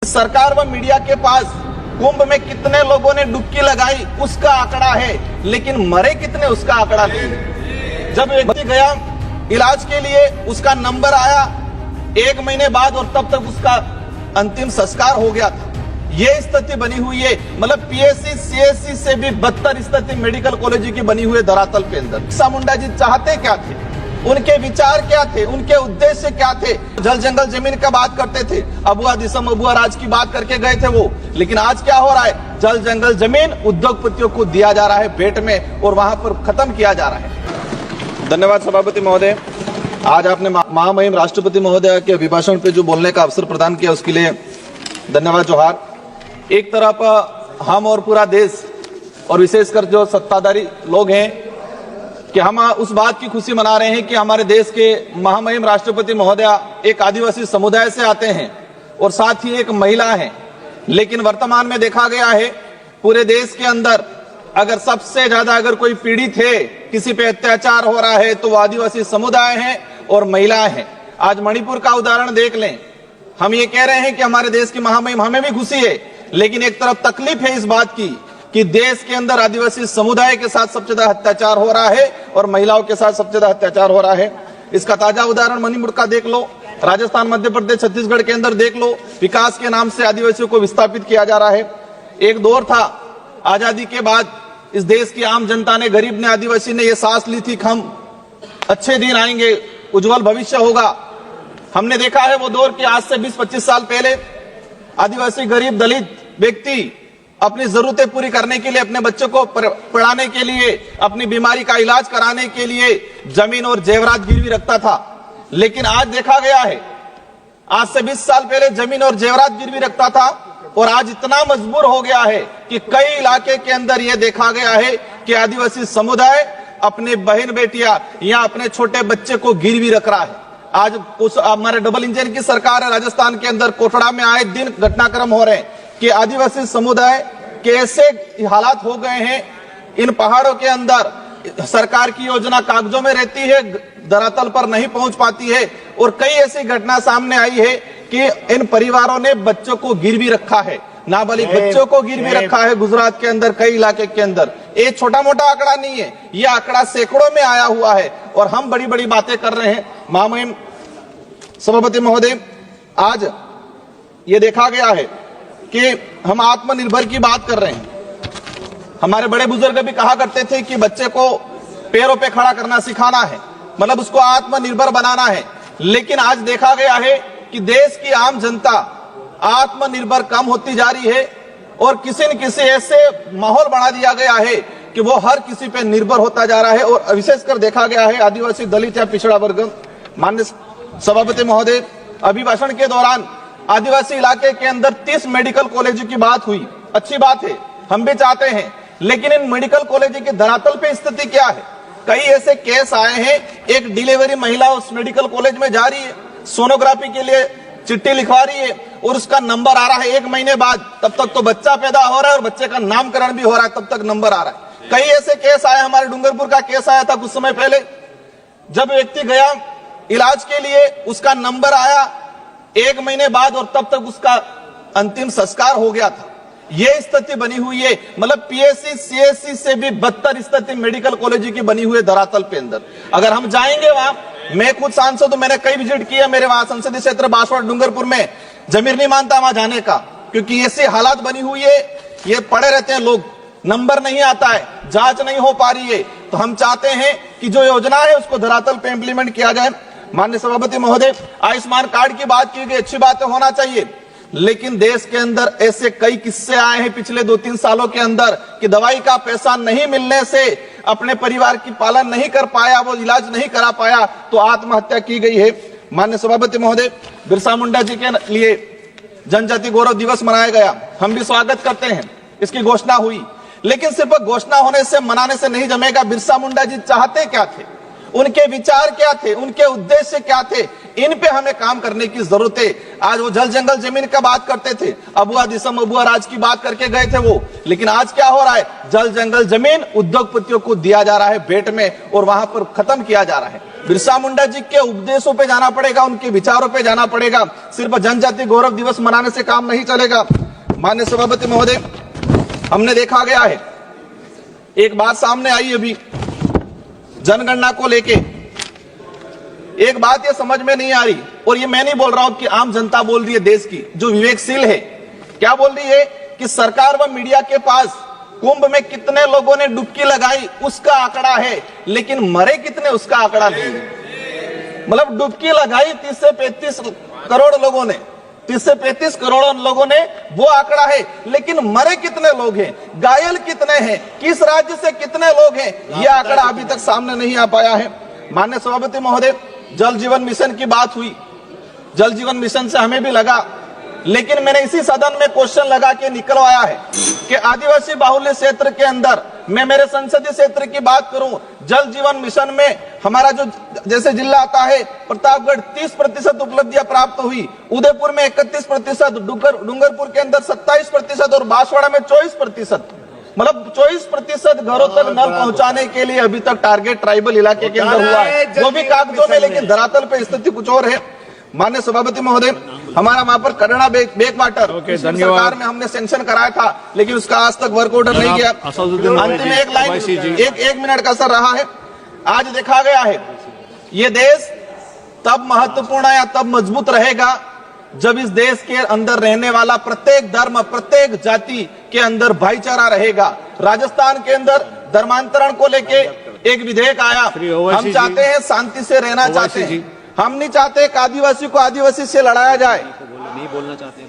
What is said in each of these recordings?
सरकार व मीडिया के पास कुंभ में कितने लोगों ने डुबकी लगाई उसका आंकड़ा है, लेकिन मरे कितने उसका आंकड़ा नहीं। जब व्यक्ति गया इलाज के लिए, उसका नंबर आया 1 महीने बाद और तब तक उसका अंतिम संस्कार हो गया था। ये स्थिति बनी हुई है, मतलब पीएससी सीएससी से भी बदतर स्थिति मेडिकल कॉलेज की बनी हुई है धरातल पे अंदर। बिरसा मुंडा जी चाहते क्या थे, उनके विचार क्या थे, उनके उद्देश्य क्या थे। जल जंगल जमीन का बात करते थे, अबुआ दिसम अबुआ राज की बात करके गए थे वो, लेकिन आज क्या हो रहा है, जल जंगल जमीन उद्योगपतियों को दिया जा रहा है भेंट में और वहां पर खत्म किया जा रहा है। धन्यवाद सभापति महोदय। आज आपने महामहिम राष्ट्रपति महोदय के अभिभाषण पे जो बोलने का अवसर प्रदान किया उसके लिए धन्यवाद जोहार। एक तरफ हम और पूरा देश और विशेषकर जो सत्ताधारी लोग हैं कि हम उस बात की खुशी मना रहे हैं कि हमारे देश के महामहिम राष्ट्रपति महोदया एक आदिवासी समुदाय से आते हैं और साथ ही एक महिला हैं। लेकिन वर्तमान में देखा गया है पूरे देश के अंदर अगर सबसे ज्यादा अगर कोई पीड़ित है, किसी पे अत्याचार हो रहा है तो वो आदिवासी समुदाय है और महिलाएं हैं। आज मणिपुर का उदाहरण देख लें। हम ये कह रहे हैं कि हमारे देश की महामहिम, हमें भी खुशी है, लेकिन एक तरफ तकलीफ है इस बात की कि देश के अंदर आदिवासी समुदाय के साथ सबसे ज्यादा अत्याचार हो रहा है और महिलाओं के साथ सबसे ज्यादा अत्याचार हो रहा है। इसका ताजा उदाहरण मणिपुर का देख लो, राजस्थान, मध्य प्रदेश, छत्तीसगढ़ के अंदर देख लो। विकास के नाम से आदिवासियों को विस्थापित किया जा रहा है। एक दौर था आजादी के बाद इस देश की आम जनता ने, गरीब ने, आदिवासी ने ये सांस ली थी कि हम अच्छे दिन आएंगे, उज्जवल भविष्य होगा। हमने देखा है वो दौर कि आज से 20-25 साल पहले आदिवासी गरीब दलित व्यक्ति अपनी जरूरतें पूरी करने के लिए, अपने बच्चों को पढ़ाने के लिए, अपनी बीमारी का इलाज कराने के लिए जमीन और जेवरात गिरवी रखता था। लेकिन आज देखा गया है, आज से 20 साल पहले जमीन और जेवरात गिरवी रखता था और आज इतना मजबूर हो गया है कि कई इलाके के अंदर यह देखा गया है कि आदिवासी समुदाय अपने बहन बेटियां या अपने छोटे बच्चे को गिरवी रख रहा है। आज उस हमारे डबल इंजन की सरकार है, राजस्थान के अंदर कोटड़ा में आए दिन घटनाक्रम हो रहे हैं कि आदिवासी समुदाय के ऐसे हालात हो गए हैं, इन पहाड़ों के अंदर सरकार की योजना कागजों में रहती है, धरातल पर नहीं पहुंच पाती है। और कई ऐसी घटना सामने आई है कि इन परिवारों ने बच्चों को गिरवी रखा है, नाबालिग बच्चों को गिरवी रखा है गुजरात के अंदर, कई इलाके के अंदर। ये छोटा मोटा आंकड़ा नहीं है, ये आंकड़ा सैकड़ों में आया हुआ है और हम बड़ी बड़ी बातें कर रहे हैं। महामहिम सभापति महोदय, आज ये देखा गया है कि हम आत्मनिर्भर की बात कर रहे हैं। हमारे बड़े बुजुर्ग भी कहा करते थे कि बच्चे को पैरों पे खड़ा करना सिखाना है, मतलब उसको आत्मनिर्भर बनाना है। लेकिन आज देखा गया है कि देश की आम जनता आत्मनिर्भर कम होती जा रही है और किसी न किसी ऐसे माहौल बना दिया गया है कि वो हर किसी पे निर्भर होता जा रहा है। और विशेषकर देखा गया है आदिवासी, दलित या पिछड़ा वर्ग। माननीय सभापति महोदय, अभिभाषण के दौरान आदिवासी इलाके के अंदर 30 मेडिकल कॉलेज की बात हुई, अच्छी बात है, हम भी चाहते हैं, लेकिन इन मेडिकल कॉलेज के धरातल पे स्थिति क्या है। कई ऐसे केस आए हैं, एक डिलीवरी महिला उस मेडिकल कॉलेज में जा रही है, सोनोग्राफी के लिए चिट्ठी लिखवा रही है और उसका नंबर आ रहा है 1 महीने बाद, तब तक तो बच्चा पैदा हो रहा है और बच्चे का नामकरण भी हो रहा है, तब तक नंबर आ रहा है। कई ऐसे केस आए, हमारे डूंगरपुर का केस आया था कुछ समय पहले, जब व्यक्ति गया इलाज के लिए, उसका नंबर आया 1 महीने बाद और तब तक उसका अंतिम संस्कार हो गया था। ये स्थिति बनी हुई है, मतलब पीएससी सीएससी से भी बदतर स्थिति मेडिकल कॉलेज की बनी हुई है धरातल पे अंदर। अगर हम जाएंगे वहां, मैं खुद सांसद हूं, मैंने कई विजिट किया, मेरे वहां संसदीय क्षेत्र बांसवाड़ा डूंगरपुर में, जमीर नहीं मानता वहां जाने का, क्योंकि ऐसी हालात बनी हुई है, ये पड़े रहते हैं लोग, नंबर नहीं आता है, जांच नहीं हो पा रही है। तो हम चाहते हैं कि जो योजना है उसको धरातल पे इंप्लीमेंट किया जाए। माननीय सभापति महोदय, आयुष्मान कार्ड की बात की गई, अच्छी बात होना चाहिए, लेकिन देश के अंदर ऐसे कई किस्से आए हैं पिछले 2-3 सालों के अंदर कि दवाई का पैसा नहीं मिलने से अपने परिवार की पालन नहीं कर पाया, वो इलाज नहीं करा पाया तो आत्महत्या की गई है। माननीय सभापति महोदय, बिरसा मुंडा जी के लिए जनजाति गौरव दिवस मनाया गया, हम भी स्वागत करते हैं, इसकी घोषणा हुई, लेकिन सिर्फ घोषणा होने से, मनाने से नहीं जमेगा। बिरसा मुंडा जी चाहते क्या थे, उनके विचार क्या थे, उनके उद्देश्य क्या थे, इन पे हमें काम करने की जरूरत है। आज वो जल जंगल जमीन का बात करते थे, अबुआ दिसम अबुआ राज की बात करके गए थे वो, लेकिन आज क्या हो रहा है, जल जंगल जमीन उद्योगपतियों को दिया जा रहा है भेंट में और वहां पर खत्म किया जा रहा है। बिरसा मुंडा जी के उपदेशों पे जाना पड़ेगा, उनके विचारों पे जाना पड़ेगा। सिर्फ जनजाति गौरव दिवस मनाने से काम नहीं चलेगा। माननीय सभापति महोदय, हमने देखा गया है, एक बात सामने आई अभी जनगणना को लेके, एक बात ये समझ में नहीं आ रही, और ये मैं नहीं बोल रहा हूं कि आम जनता बोल रही है, देश की जो विवेकशील है, क्या बोल रही है कि सरकार व मीडिया के पास कुंभ में कितने लोगों ने डुबकी लगाई उसका आंकड़ा है, लेकिन मरे कितने उसका आंकड़ा नहीं है। मतलब डुबकी लगाई 30 से 35 करोड़ लोगों ने, 30 से 35 करोड़ लोगों ने, वो आंकड़ा है, लेकिन मरे कितने लोग हैं, घायल कितने हैं, किस राज्य से कितने लोग हैं, यह आंकड़ा अभी तक सामने नहीं आ पाया है। माननीय सभापति महोदय, जल जीवन मिशन की बात हुई, जल जीवन मिशन से हमें भी लगा, लेकिन मैंने इसी सदन में क्वेश्चन लगा के निकलवाया है कि आदिवासी बाहुल्य क्षेत्र के अंदर, मैं मेरे संसदीय क्षेत्र की बात करूं, जल जीवन मिशन में हमारा जो जैसे जिला आता है प्रतापगढ़ 30% उपलब्धियां प्राप्त हुई, उदयपुर में 31%, डूंगरपुर के अंदर 27% और बांसवाड़ा में 24%। मतलब 24% घरों तक नल पहुंचाने के लिए अभी तक टारगेट ट्राइबल इलाके के अंदर हुआ है, वो भी कागजों में, लेकिन धरातल पे स्थिति कुछ और है। माननीय सभापति महोदय, हमारा वहां पर करना बैक वाटर सरकार में हमने सेंक्शन कराया था, लेकिन उसका आज तक वर्क ऑर्डर नहीं गया। अंत में एक लाइन, एक मिनट का सर रहा है। आज देखा गया है, ये देश तब महत्वपूर्ण या तब मजबूत रहेगा जब इस देश के अंदर रहने वाला प्रत्येक धर्म, प्रत्येक जाति के अंदर भाईचारा रहेगा। राजस्थान के अंदर धर्मांतरण को लेके एक विधेयक आया, हम चाहते हैं शांति से रहना चाहते हैं, हम नहीं चाहते कि आदिवासी को आदिवासी से लड़ाया जाए। नहीं बोलना चाहते,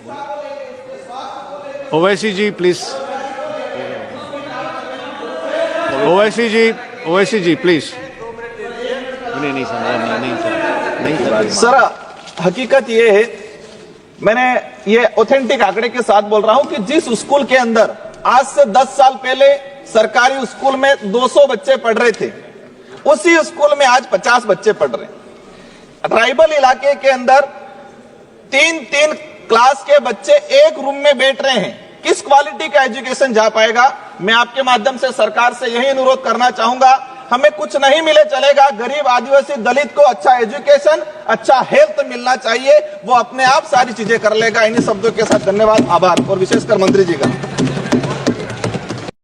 ओवैसी जी प्लीज, ओवैसी जी प्लीज। नहीं सर, हकीकत ये है, मैंने ये ऑथेंटिक आंकड़े के साथ बोल रहा हूं कि जिस स्कूल के अंदर आज से 10 साल पहले सरकारी स्कूल में 200 बच्चे पढ़ रहे थे, उसी स्कूल में आज 50 बच्चे पढ़ रहे हैं। ट्राइबल इलाके के अंदर 3-3 क्लास के बच्चे एक रूम में बैठ रहे हैं, किस क्वालिटी का एजुकेशन जा पाएगा। मैं आपके माध्यम से सरकार से यही अनुरोध करना चाहूंगा, हमें कुछ नहीं मिले चलेगा, गरीब आदिवासी दलित को अच्छा एजुकेशन, अच्छा हेल्थ मिलना चाहिए, वो अपने आप सारी चीजें कर लेगा। इन्हीं शब्दों के साथ धन्यवाद, आभार, और विशेषकर मंत्री जी का।